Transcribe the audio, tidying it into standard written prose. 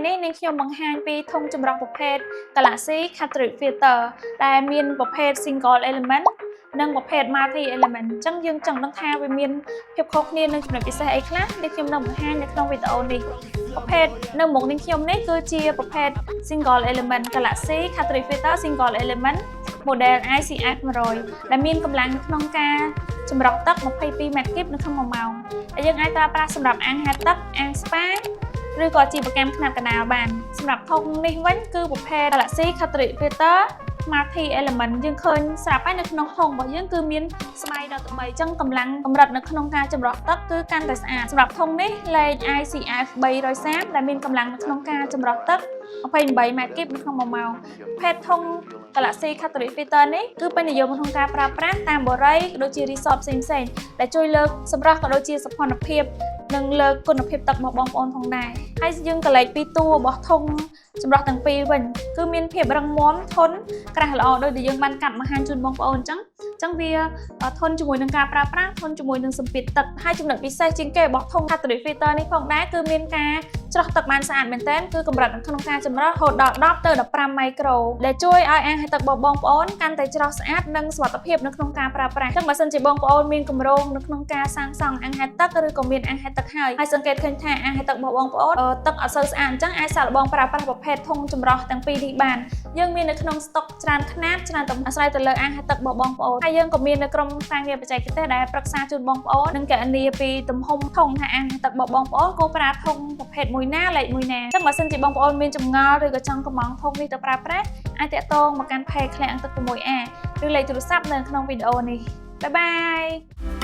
នេះនាងខ្ញុំបង្ហាញពីធុងចម្រោះប្រភេទ Galaxy Cartridge Filter ដែលមានប្រភេទ Single Element និងប្រភេទ Multi Element អញ្ចឹងយើងចង់ដឹងថាវាមានភាពខុសគ្នានឹងចំណុចពិសេសអីខ្លះដែលខ្ញុំនឹងបង្ហាញនៅក្នុងវីដេអូនេះប្រភេទនៅមុខនាងខ្ញុំនេះគឺជាប្រភេទ Single Element Galaxy Cartridge Filter Single Element Model ICF 100ដែលមានកម្លាំងនៅក្នុងការចម្រោះទឹក22 ម៉ែត្រគីបនៅក្នុង1ម៉ោងហើយយើងអាចប្រើប្រាស់សម្រាប់អាងហែលទឹកអាងស្ប៉ាឬក៏អាជីវកម្មខ្នាតកណ្ដាលបានសម្រាប់ធុងនេះវិញគឺប្រភេទ Galaxy Cartridge Filter Multi Element យើងឃើញស្រាប់ហើយនៅក្នុងធុងរបស់យើងគឺមានស្បែកដល់3អញ្ចឹងកម្លាំងកម្រិតនៅក្នុងការចម្រោះទឹកគឺកាន់តែស្អាតសម្រាប់ធុងនេះលេខ ICF 330ដែលមានកម្លាំងនៅក្នុងការចម្រោះទឹក28 ម៉ែត្រគីបនៅក្នុង1ម៉ោងប្រភេទធុង Galaxy Cartridge Filter នេះគឺពេញនិយមក្នុងការប្រើប្រាស់តាមបរិយាក៏ដូចជា resort ផ្សេងៗដែលជួយលើកសម្រស់ក៏ដូចជាសោភ័ណភាពនិងលើកគុណភាពទឹករបស់បងប្អូនផងដែរហើយយើងក៏លេខពីតួរបស់ធុងចម្រោះទាំងពីរវិញគឺមានភាពរឹងមាំធន់ក្រាស់ល្អដោយដែលយើងបានកាត់បង្ហាញជូនបងប្អូនអញ្ចឹងវាធន់ជាមួយនឹងការប្រើប្រាស់ធន់ជាមួយនឹងសម្ពាធទឹកហើយចំណុចពិសេសជាងគេរបស់ធុង Cartridge Filter នេះផងដែរគឺមានការច្រោះទឹកបានស្អាតមែនទែនគឺកម្រិតក្នុងការចម្រោះរហូតដល់10ទៅ15មីក្រូដែលជួយឲ្យអាងហែលទឹករបស់បងប្អូនកាន់តែច្រោះស្អាតនិងសុវត្ថិភាពនៅក្នុងការប្រើប្រាស់ចឹងបើសិនជាបងប្អូនមានគម្រោងនៅក្នុងការសាងសង់អាងហែលទឹកឬក៏មានអាងហែលទឹកហើយសង្កេតឃើញថាអាងហែលទឹករបស់បងប្អូនទឹកអត់សូវស្អាតអញ្ចឹងអាចសាកល្បងប្រើប្រាស់ប្រភេទធុងចម្រោះទាំងពីរនេះបានយើងមាននៅក្នុងស្តុកច្រើនខ្នាតច្រើនទំហំអាស្រ័យទៅលើអាងហែលទឹករបស់បងប្អូនហើយយើងក៏មាននៅក្រុមការងារបច្ចេកទេសដែលប្រឹក្សាជូនបងប្អូននិងកណនីពីទំហំធុងថាអាងហែលទឹករបស់បងប្អូនគួរប្រើធុងប្រភេទមួយណាលេខមួយណាចឹងបើសិនជាបងប្អូនមានចម្ងល់ឬក៏ចង់កម្មង់ធុងនេះទៅប្រើប្រាស់អាចតាក់ទងមកកាន់ Page ឃ្លាំងទឹក 6A ឬលេខទូរស័ព្ទនៅក្នុងវីដេអូនេះបាយបាយ